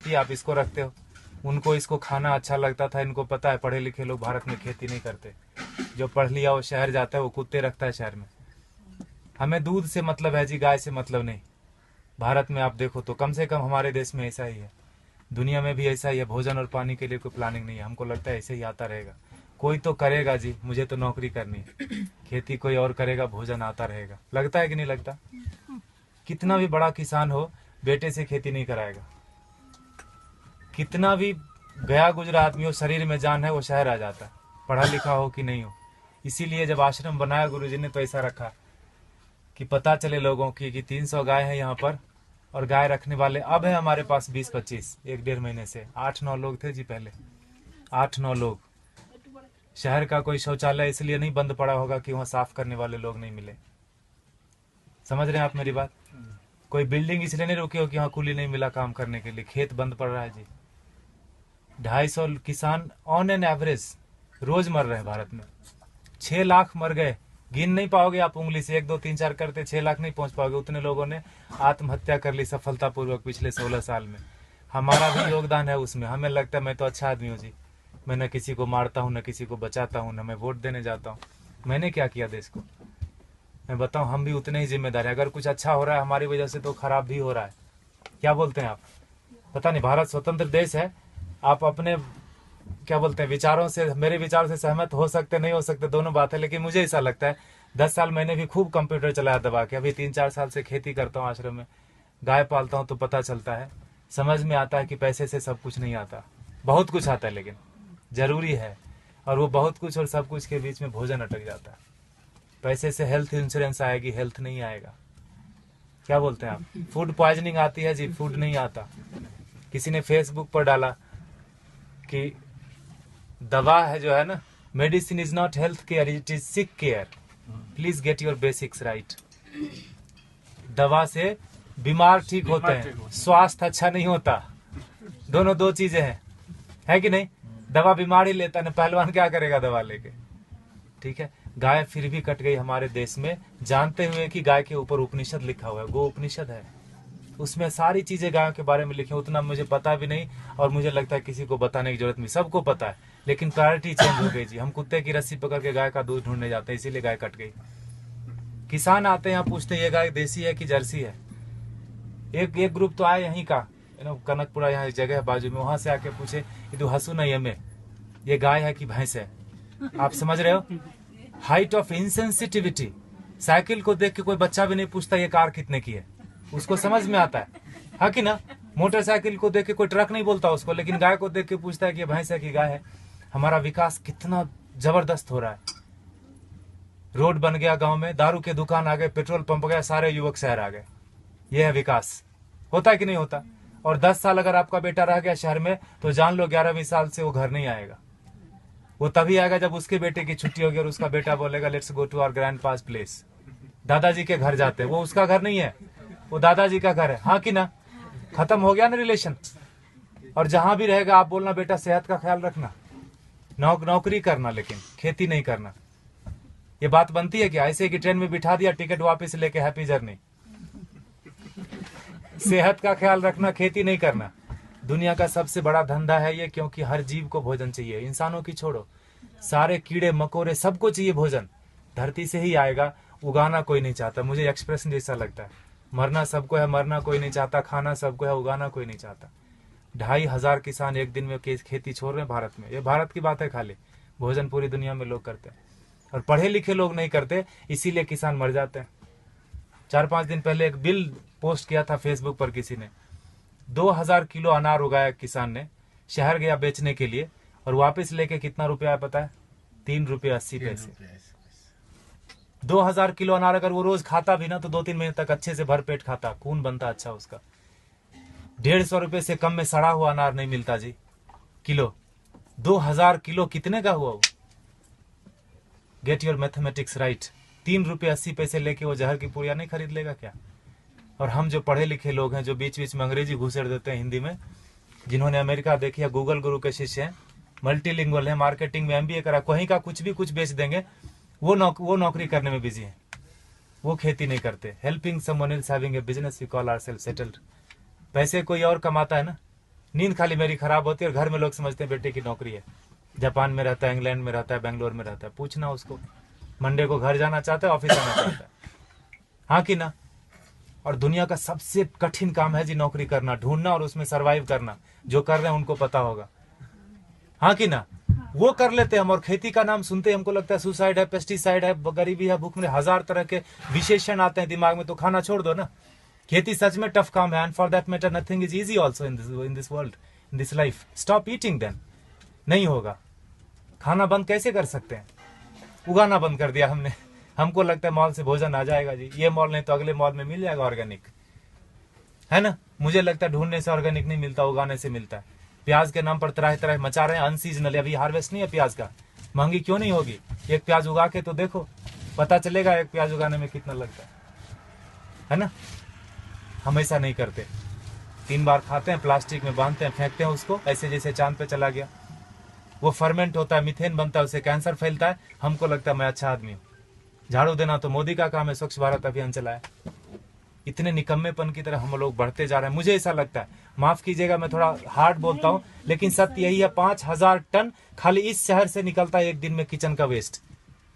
खेती, आप इसको रखते हो। उनको इसको खाना अच्छा लगता था, इनको पता है पढ़े लिखे लोग भारत में खेती नहीं करते। जो पढ़ लिया वो शहर जाता है, वो कुत्ते रखता है शहर में। हमें दूध से मतलब है जी, गाय से मतलब नहीं। भारत में आप देखो तो कम से कम हमारे देश में ऐसा ही है, दुनिया में भी ऐसा ही है। भोजन और पानी के लिए कोई प्लानिंग नहीं है। हमको लगता है ऐसे ही आता रहेगा। कोई तो करेगा जी, मुझे तो नौकरी करनी है, खेती कोई और करेगा, भोजन आता रहेगा। लगता है कि नहीं लगता? कितना भी बड़ा किसान हो, बेटे से खेती नहीं कराएगा। कितना भी गया गुजरा आदमी हो, शरीर में जान है, वो शहर आ जाता है, पढ़ा लिखा हो कि नहीं हो। इसीलिए जब आश्रम बनाया गुरुजी ने तो ऐसा रखा कि पता चले लोगों की कि 300 गाय है यहाँ पर, और गाय रखने वाले अब है हमारे पास 20-25, 1-1.5 महीने से 8-9 लोग थे जी पहले, 8-9 लोग। शहर का कोई शौचालय इसलिए नहीं बंद पड़ा होगा कि वहाँ साफ करने वाले लोग नहीं मिले। समझ रहे हैं आप मेरी बात? कोई बिल्डिंग इसलिए नहीं रुकी हो कि वहाँ कूली नहीं मिला काम करने के लिए, खेत बंद पड़ रहा है जी। 250 किसान ऑन एन एवरेज रोज मर रहे हैं भारत में। 6 लाख मर गए, गिन नहीं पाओगे आप उंगली से, 1 2 3 4 करते 6 लाख नहीं पहुंच पाओगे। उतने लोगों ने आत्महत्या कर ली सफलतापूर्वक पिछले 16 साल में। हमारा भी योगदान है उसमें। हमें लगता है मैं तो अच्छा आदमी हूँ जी, मैं न किसी को मारता हूँ, न किसी को बचाता हूँ, न मैं वोट देने जाता हूँ। मैंने क्या किया देश को? मैं बताऊँ, हम भी उतने ही जिम्मेदार हैं। अगर कुछ अच्छा हो रहा है हमारी वजह से तो खराब भी हो रहा है। क्या बोलते हैं आप? पता नहीं, भारत स्वतंत्र देश है, आप अपने क्या बोलते हैं विचारों से, मेरे विचारों से सहमत हो सकते नहीं हो सकते, दोनों बात है। लेकिन मुझे ऐसा लगता है, 10 साल मैंने भी खूब कंप्यूटर चलाया दबा के। अभी 3-4 साल से खेती करता हूँ, आश्रम में गाय पालता हूँ, तो पता चलता है, समझ में आता है कि पैसे से सब कुछ नहीं आता। बहुत कुछ आता है लेकिन जरूरी है, और वो बहुत कुछ और सब कुछ के बीच में भोजन अटक जाता है। पैसे से हेल्थ इंश्योरेंस आएगी, हेल्थ नहीं आएगा। क्या बोलते हैं आप? फूड पॉइजनिंग आती है जी, फूड नहीं आता। किसी ने फेसबुक पर डाला कि दवा है जो है ना, medicine is not health care, it is sick care, please get your basics right. दवा से बीमार ठीक होते हैं, स्वास्थ्य अच्छा नहीं होता। दोनों दो चीजें हैं, है कि नहीं? दवा बीमार ही लेता है, पहलवान क्या करेगा दवा लेके? ठीक है, गाय फिर भी कट गई हमारे देश में, जानते हुए कि गाय के ऊपर उपनिषद लिखा हुआ है, गो उपनिषद है, उसमें सारी चीजें गायों के बारे में लिखी। उतना मुझे पता भी नहीं, और मुझे लगता है किसी को बताने की जरूरत नहीं, सबको पता है। लेकिन प्रायोरिटी चेंज हो गई जी। हम कुत्ते की रस्सी पकड़ के गाय का दूध ढूंढने जाते हैं, इसीलिए गाय कट गई। किसान आते हैं यहाँ, पूछते हैं ये गाय देसी है कि जर्सी है। एक ग्रुप तो आए यहीं का, कनकपुरा, यहाँ एक जगह है बाजू में, वहां से आके पूछे ये तो हसू नहीं हमें, ये गाय है कि भैंस है? आप समझ रहे हो? Height of insensitivity. साइकिल को देख के कोई बच्चा भी नहीं पूछता ये कार कितने की है, उसको समझ में आता है कि ना? मोटरसाइकिल को देख के कोई ट्रक नहीं बोलता उसको, लेकिन गाय को देख के पूछता है कि ये भैंस है कि गाय है। हमारा विकास कितना जबरदस्त हो रहा है। रोड बन गया गांव में, दारू के दुकान आ गए, पेट्रोल पंप गया, सारे युवक शहर आ गए। यह है विकास। होता है कि नहीं होता? और 10 साल अगर आपका बेटा रह गया शहर में, तो जान लो 11वीं साल से वो घर नहीं आएगा। वो तभी आएगा जब उसके बेटे की छुट्टी होगी और उसका बेटा बोलेगा let's go to our grandpa's place. दादाजी के घर जाते हैं, वो उसका घर नहीं है, वो दादाजी का घर है। हाँ कि ना? खत्म हो गया ना रिलेशन। और जहां भी रहेगा आप बोलना बेटा सेहत का ख्याल रखना, नौकरी करना, लेकिन खेती नहीं करना। ये बात बनती है क्या? ऐसे कि ट्रेन में बिठा दिया, टिकट वापस लेके हैप्पी जर्नी। सेहत का ख्याल रखना, खेती नहीं करना। दुनिया का सबसे बड़ा धंधा है ये, क्योंकि हर जीव को भोजन चाहिए। इंसानों की छोड़ो, सारे कीड़े मकोड़े सबको चाहिए भोजन। धरती से ही आएगा, उगाना कोई नहीं चाहता। मुझे एक्सप्रेशन जैसा लगता है, मरना सबको है, मरना कोई नहीं चाहता, खाना सबको है, उगाना कोई नहीं चाहता। 2,500 किसान एक दिन में खेती छोड़ रहे हैं भारत में। ये भारत की बात है खाली, भोजन पूरी दुनिया में लोग करते हैं, और पढ़े लिखे लोग नहीं करते, इसीलिए किसान मर जाते हैं। 4-5 दिन पहले एक बिल पोस्ट किया था फेसबुक पर किसी ने, 2000 किलो अनार उगाया किसान ने, शहर गया बेचने के लिए, और वापस लेके कितना रुपया है पता है? 3 रुपये 80 पैसे। 2000 किलो अनार अगर वो रोज खाता भी ना, तो 2-3 महीने तक अच्छे से भर पेट खाता, खून बनता अच्छा उसका। 150 रुपए से कम में सड़ा हुआ अनार नहीं मिलता जी किलो। 2000 किलो कितने का हुआ वो? Get your mathematics right. 3 रुपये 80 पैसे लेके वो जहर की पुड़िया नहीं खरीद लेगा क्या? और हम जो पढ़े लिखे लोग हैं, जो बीच बीच में अंग्रेजी घुसेड़ देते हैं हिंदी में, जिन्होंने अमेरिका देखी है, गूगल गुरु के शिष्य हैं, मल्टीलिंगुअल है, मार्केटिंग में MBA करा, कहीं का कुछ भी कुछ बेच देंगे, वो नौकरी करने में बिजी है, वो खेती नहीं करते। Helping someone else having a business we call ourselves settled. पैसे कोई और कमाता है ना, नींद खाली मेरी खराब होती है और घर में लोग समझते हैं बेटे की नौकरी है, जापान में रहता है, इंग्लैंड में रहता है, बेंगलोर में रहता है। पूछना उसको, मंडे को घर जाना चाहता है, ऑफिस आना चाहता है, हाँ कि ना। और दुनिया का सबसे कठिन काम है जी नौकरी करना, ढूंढना और उसमें सरवाइव करना। जो कर रहे हैं उनको पता होगा, हाँ कि ना। वो कर लेते हैं हम, और खेती का नाम सुनते हमको लगता है सुसाइड है, पेस्टिसाइड है, गरीबी है, भूख में, हजार तरह के विशेषण आते हैं दिमाग में। तो खाना छोड़ दो ना। खेती सच में टफ काम है, and for that matter nothing is easy also in this world, in this life. Stop eating then, नहीं होगा। खाना बंद कैसे कर सकते हैं? उगाना बंद कर दिया हमने। हमको लगता है मॉल से भोजन आ जाएगा जी, ये मॉल नहीं तो अगले मॉल में मिल जाएगा ऑर्गेनिक, है ना। मुझे लगता है ढूंढने से ऑर्गेनिक नहीं मिलता, उगाने से मिलता है। प्याज के नाम पर तरह तरह मचा रहे हैं, अनसीजनल, अभी हार्वेस्ट नहीं है प्याज का। महंगी क्यों नहीं होगी? एक प्याज उगा के तो देखो, पता चलेगा एक प्याज उगाने में कितना लगता है ना। हम ऐसा नहीं करते, 3 बार खाते हैं, प्लास्टिक में बांधते हैं, फेंकते हैं उसको, ऐसे जैसे चांद पे चला गया। वो फर्मेंट होता है, मीथेन बनता है, उससे कैंसर फैलता है। हमको लगता है मैं अच्छा आदमी हूँ। झाड़ू देना तो मोदी का काम है, स्वच्छ भारत अभियान चलाया। इतने निकम्मेपन की तरह हम लोग बढ़ते जा रहे हैं। मुझे ऐसा लगता है, माफ कीजिएगा मैं थोड़ा हार्ड बोलता हूँ, लेकिन सत्य यही है, 5000 टन खाली इस शहर से निकलता है एक दिन में किचन का वेस्ट।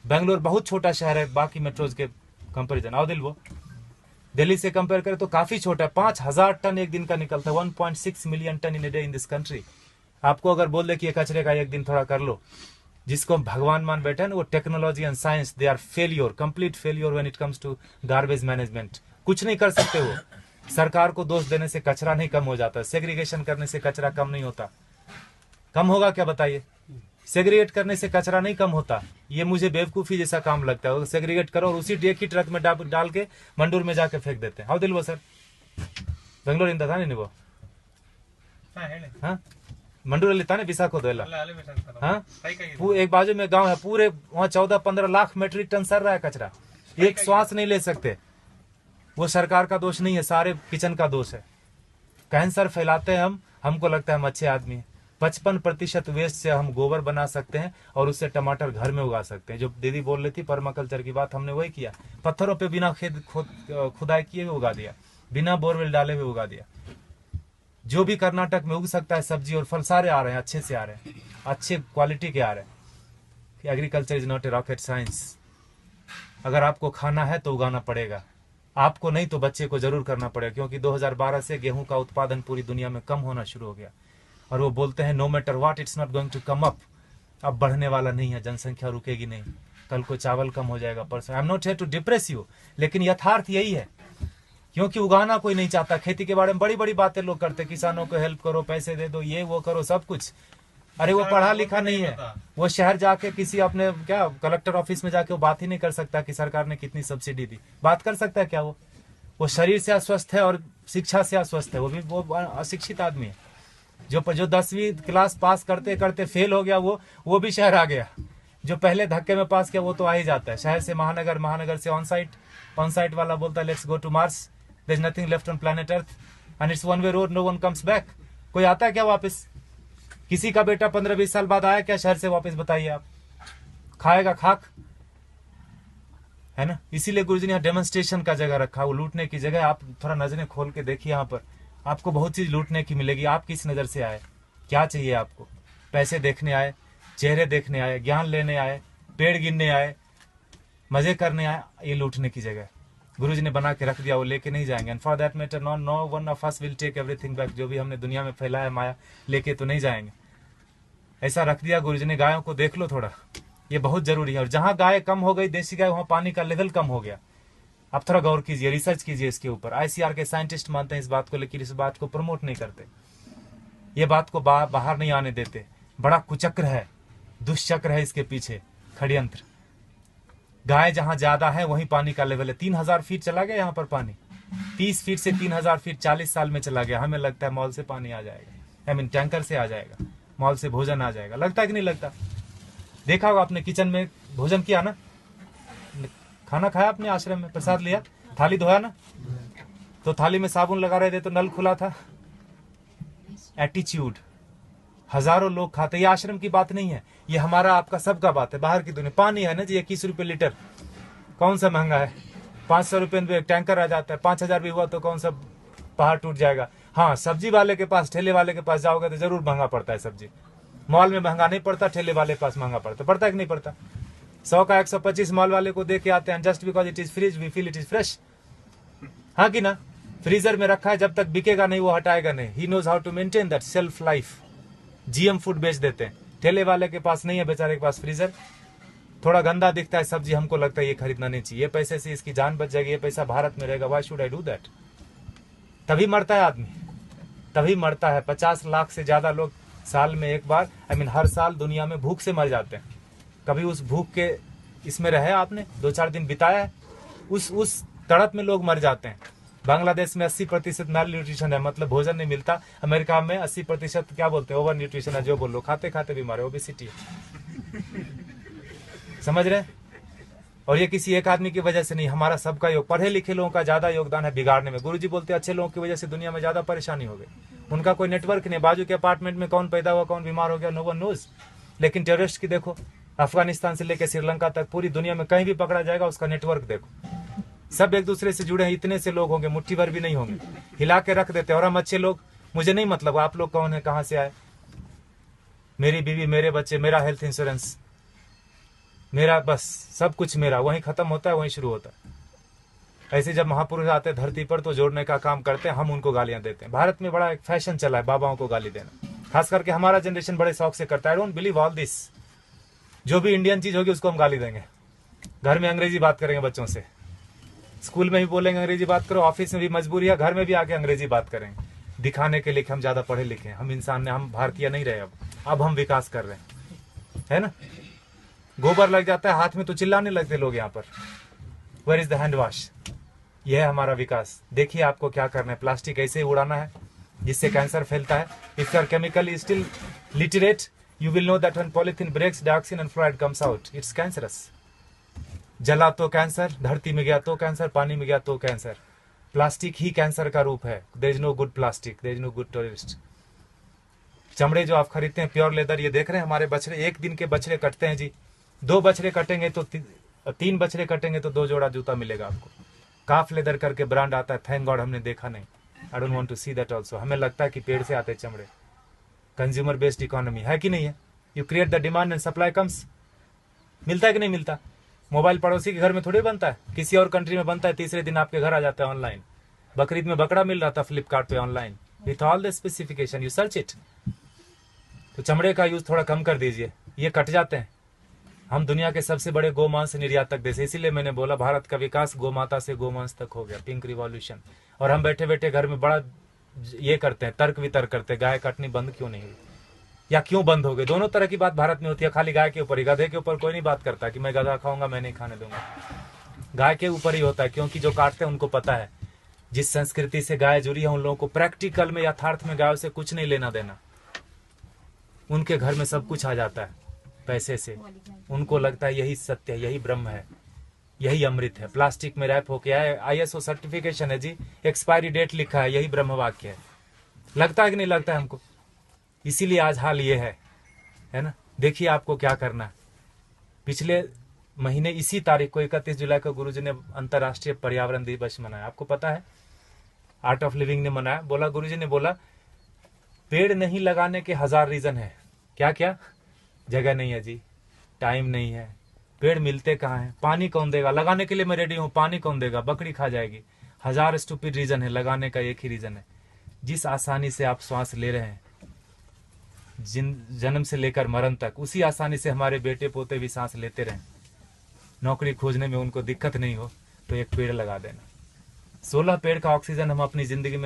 बेंगलोर बहुत छोटा शहर है बाकी मेट्रोज के कंपेरिजन, आओ दिल, वो दिल्ली से कंपेयर करें तो काफी छोटा है। 5000 टन एक दिन का निकलता है, 1.6 million ton in a day in this country. आपको अगर बोल दे कि ये कचरे का एक दिन थोड़ा कर लो, जिसको भगवान मान बैठे हैं ना, वो technology and science, they are failure, complete failure when it comes to garbage management. कुछ नहीं कर सकते वो। सरकार को दोष देने से कचरा नहीं कम हो जाता, सेग्रीगेशन करने से कचरा कम नहीं होता। कम होगा क्या बताइए? सेग्रीगेट करने से कचरा नहीं कम होता। ये मुझे बेवकूफी जैसा काम लगता है। सेग्रीगेट करो और उसी एक ही ट्रक में डाल के मंडूर में जाके फेंक देते हैं। हाँ दिल, वो सर बेंगलोर इंदा था नहीं वो, हाँ मंडूर लेता नहीं विशाखो दो, हाँ एक बाजू में गांव है, पूरे वहाँ 14-15 लाख मेट्रिक टन सर रहा है कचरा, एक श्वास नहीं ले सकते। वो सरकार का दोष नहीं है, सारे किचन का दोष है। कैंसर फैलाते हैं हम, हमको लगता है हम अच्छे आदमी हैं। 55% वेस्ट से हम गोबर बना सकते हैं और उससे टमाटर घर में उगा सकते हैं। जो दीदी बोल रही थी पर्माकल्चर की बात, हमने वही किया। पत्थरों पे बिना खुदाई किए हुए उगा दिया, बिना बोरवेल डाले हुए उगा दिया। जो भी कर्नाटक में उग सकता है सब्जी और फल, सारे आ रहे हैं, अच्छे से आ रहे हैं, अच्छे क्वालिटी के आ रहे हैं। Agriculture is not a rocket science. अगर आपको खाना है तो उगाना पड़ेगा, आपको नहीं तो बच्चे को जरूर करना पड़ेगा। क्योंकि 2012 से गेहूं का उत्पादन पूरी दुनिया में कम होना शुरू हो गया, और वो बोलते हैं no matter what it's not going to come up. अब बढ़ने वाला नहीं है, जनसंख्या रुकेगी नहीं। कल को चावल कम हो जाएगा, परसों। I am not here to depress you, लेकिन यथार्थ यही है। क्योंकि उगाना कोई नहीं चाहता। खेती के बारे में बड़ी बड़ी बातें लोग करते, किसानों को हेल्प करो, पैसे दे दो, ये वो करो, सब कुछ। अरे वो पढ़ा लिखा नहीं है, वो शहर जाके किसी अपने क्या कलेक्टर ऑफिस में जाके वो बात ही नहीं कर सकता कि सरकार ने कितनी सब्सिडी दी। बात कर सकता है क्या? वो शरीर से अस्वस्थ है और शिक्षा से अस्वस्थ है। वो अशिक्षित आदमी है। जो 10वीं क्लास पास करते करते फेल हो गया, वो भी शहर आ गया। जो पहले धक्के में पास किया वो तो आ ही जाता है। शहर से महानगर, महानगर से ऑन साइट वाला बोलता है let's go to Mars, there is nothing left on planet earth and it's one way road, no one comes back. कोई आता है क्या वापस? किसी का बेटा 15-20 साल बाद आया क्या शहर से वापस? बताइए आप। खाएगा खाक, है ना। इसीलिए गुरुजी ने यहाँ डेमोन्स्ट्रेशन का जगह रखा, वो लूटने की जगह। आप थोड़ा नजरें खोल के देखिए, यहाँ पर आपको बहुत चीज लूटने की मिलेगी। आप किस नजर से आए, क्या चाहिए आपको? पैसे देखने आए, चेहरे देखने आए, ज्ञान लेने आए, पेड़ गिनने आए, मजे करने आए? ये लूटने की जगह गुरुजी ने बना के रख दिया, वो लेके नहीं जाएंगे। And for that matter no one of us will take everything back. जो भी हमने दुनिया में फैलाया माया, लेके तो नहीं जाएंगे। ऐसा रख दिया गुरुजी ने। गायों को देख लो थोड़ा, ये बहुत जरूरी है। और जहां गाय कम हो गई, देसी गाय, वहां पानी का लेवल कम हो गया। आप थोड़ा गौर कीजिए, रिसर्च कीजिए इसके ऊपर। आईसीआर के साइंटिस्ट मानते हैं इस बात को, लेकिन इस बात को प्रमोट नहीं करते। ये बात को बाहर नहीं आने देते। बड़ा कुचक्र है, दुष्चक्र है इसके पीछे, षड्यंत्र। गाय जहां ज्यादा है वहीं पानी का लेवल है। 3000 फीट चला गया यहाँ पर पानी, 30 फीट से 3000 फीट 40 साल में चला गया। हमें लगता है मॉल से पानी आ जाएगा, आई मीन टैंकर से आ जाएगा, मॉल से भोजन आ जाएगा। लगता है कि नहीं लगता? देखा होगा आपने, किचन में भोजन किया ना, खाना खाया आपने, आश्रम में प्रसाद लिया, थाली धोया ना, तो थाली में साबुन लगा रहे थे तो नल खुला था। एटीट्यूड। हजारों लोग खाते। ये आश्रम की बात नहीं है, ये हमारा आपका सबका बात है। बाहर की दुनिया पानी है ना जी, 21 रुपए लीटर, कौन सा महंगा है? 500 रुपए में टैंकर आ जाता है। 5000 भी हुआ तो कौन सा पहाड़ टूट जाएगा? हाँ, सब्जी वाले के पास, ठेले वाले के पास जाओगे तो जरूर महंगा पड़ता है सब्जी। मॉल में महंगा नहीं पड़ता, ठेले वाले के पास महंगा पड़ता है कि नहीं पड़ता? 100 का 125 मॉल वाले को दे के आते हैं, just because it is freeze we feel it is fresh. हाँ कि ना? फ्रीजर में रखा है, जब तक बिकेगा नहीं वो हटाएगा नहीं। He knows how to maintain that shelf life. GM food बेच देते हैं। ठेले वाले के पास नहीं है बेचारे के पास फ्रीजर, थोड़ा गंदा दिखता है सब्जी, हमको लगता है ये खरीदना नहीं चाहिए, ये पैसे से इसकी जान बच जाएगी, ये पैसा भारत में रहेगा, why should I do that? तभी मरता है आदमी, तभी मरता है। 50 लाख से ज्यादा लोग साल में एक बार, हर साल दुनिया में भूख से मर जाते हैं। कभी उस भूख के इसमें रहे आपने, 2-4 दिन बिताया है, उस तड़प में लोग मर जाते हैं। बांग्लादेश में 80% मैल न्यूट्रिशन है, मतलब भोजन नहीं मिलता। अमेरिका में 80% क्या बोलते हैं, ओवर न्यूट्रिशन है, जो बोलो, खाते खाते बीमार है, ओबेसिटी है। समझ रहे? और ये किसी एक आदमी की वजह से नहीं, हमारा सबका योग, पढ़े लिखे लोगों का ज्यादा योगदान है बिगाड़ने में। गुरुजी बोलते हैं अच्छे लोगों की वजह से दुनिया में ज्यादा परेशानी हो गई। उनका कोई नेटवर्क नहीं, बाजू के अपार्टमेंट में कौन पैदा हुआ, कौन बीमार हो गया, नो वन नोज। लेकिन टेररिस्ट की देखो, अफगानिस्तान से लेकर श्रीलंका तक पूरी दुनिया में कहीं भी पकड़ा जाएगा, उसका नेटवर्क देखो, सब एक दूसरे से जुड़े हैं। इतने से लोग होंगे, मुट्ठी भर भी नहीं होंगे, हिला के रख देते हैं। और हम अच्छे लोग, मुझे नहीं मतलब आप लोग कौन है, कहां से आए, मेरी बीवी, मेरे बच्चे, मेरा हेल्थ इंश्योरेंस, मेरा बस सब कुछ मेरा, वहीं खत्म होता है, वहीं शुरू होता है। ऐसे जब महापुरुष आते हैं धरती पर तो जोड़ने का काम करते हैं, हम उनको गालियां देते हैं। भारत में बड़ा एक फैशन चला है बाबाओं को गाली देना, खास करके हमारा जनरेशन बड़े शौक से करता है। I don't believe all this. जो भी इंडियन चीज होगी उसको हम गाली देंगे। घर में अंग्रेजी बात करेंगे बच्चों से, स्कूल में भी बोलेंगे अंग्रेजी बात करो, ऑफिस में भी मजबूरी है, घर में भी आके अंग्रेजी बात करेंगे, दिखाने के लिए कि हम ज्यादा पढ़े लिखे हैं, हम इंसान ने, हम भारतीय नहीं रहे। अब हम विकास कर रहे हैं, है ना? गोबर लग जाता है हाथ में तो चिल्लाने लगते लोग यहाँ पर, where is the hand wash? यह है हमारा विकास। देखिए आपको क्या करना है, प्लास्टिक ऐसे ही उड़ाना है जिससे कैंसर फैलता है। If you are chemically still literate, you will know that when polythene breaks, dioxin and fluoride comes out, it's cancerous. जला तो कैंसर, धरती में गया तो कैंसर, पानी में गया तो कैंसर। प्लास्टिक ही कैंसर का रूप है। there is no good plastic, there is no good terrorist। चमड़े जो आप खरीदते हैं प्योर लेदर, ये देख रहे हैं हमारे बछड़े, एक दिन के बछड़े कटते हैं जी। 2 बछड़े कटेंगे तो 3 बछड़े कटेंगे तो 2 जोड़ा जूता मिलेगा आपको। काफ लेदर करके ब्रांड आता है, थैंक गॉड हमने देखा नहीं। I don't want to see that also. हमें लगता है कि पेड़ से आते चमड़े। कंज्यूमर बेस्ड इकोनॉमी है कि नहीं है? You create the demand and supply comes. मिलता है कि नहीं मिलता? मोबाइल पड़ोसी के घर में थोड़ी बनता है, किसी और कंट्री में बनता है, तीसरे दिन आपके घर आ जाता है ऑनलाइन। बकरीद में बकरा मिल रहा था फ्लिपकार्ट पे online, with all the specification, you search it. तो चमड़े का यूज थोड़ा कम कर दीजिए, ये कट जाते हैं। हम दुनिया के सबसे बड़े गोमांस निर्यातक देश, इसीलिए मैंने बोला भारत का विकास गोमाता से गोमांस तक हो गया, पिंक रिवॉल्यूशन। और हम बैठे बैठे घर में बड़ा ये करते हैं, तर्क वितर्क करते हैं, गाय काटनी बंद क्यों नहीं हुई या क्यों बंद हो गई। दोनों तरह की बात भारत में होती है, खाली गाय के ऊपर ही। गधे के ऊपर कोई नहीं बात करता कि मैं गधा खाऊंगा, मैं नहीं खाने दूंगा। गाय के ऊपर ही होता है, क्योंकि जो काटते हैं उनको पता है जिस संस्कृति से गाय जुड़ी है उन लोगों को प्रैक्टिकल में, यथार्थ में गायों से कुछ नहीं लेना देना। उनके घर में सब कुछ आ जाता है पैसे से, उनको लगता है यही सत्य है, यही ब्रह्म है, यही अमृत है। प्लास्टिक में रैप होके आए, ISO सर्टिफिकेशन है जी, एक्सपायरी डेट लिखा है, यही ब्रह्म वाक्य है। लगता है कि नहीं लगता है हमको? इसीलिए आज हाल ये है ना। देखिए आपको क्या करना है। पिछले महीने इसी तारीख को 31 जुलाई को गुरुजी ने अंतर्राष्ट्रीय पर्यावरण दिवस मनाया। आपको पता है, आर्ट ऑफ लिविंग ने मनाया। बोला, गुरुजी ने बोला पेड़ नहीं लगाने के 1000 रीजन है। क्या क्या? जगह नहीं है जी, टाइम नहीं है, पेड़ मिलते कहाँ हैं, पानी कौन देगा, लगाने के लिए मैं रेडी हूँ, पानी कौन देगा, बकरी खा जाएगी। 1000 स्टूपिड रीजन है, लगाने का एक ही रीजन है। जिस आसानी से आप श्वास ले रहे हैं जन्म से लेकर मरण तक, उसी आसानी से हमारे बेटे पोते भी सांस लेते रहें। नौकरी खोजने में उनको दिक्कत नहीं हो तो एक पेड़ लगा देना। 16 पेड़ का ऑक्सीजन हम अपनी जिंदगी में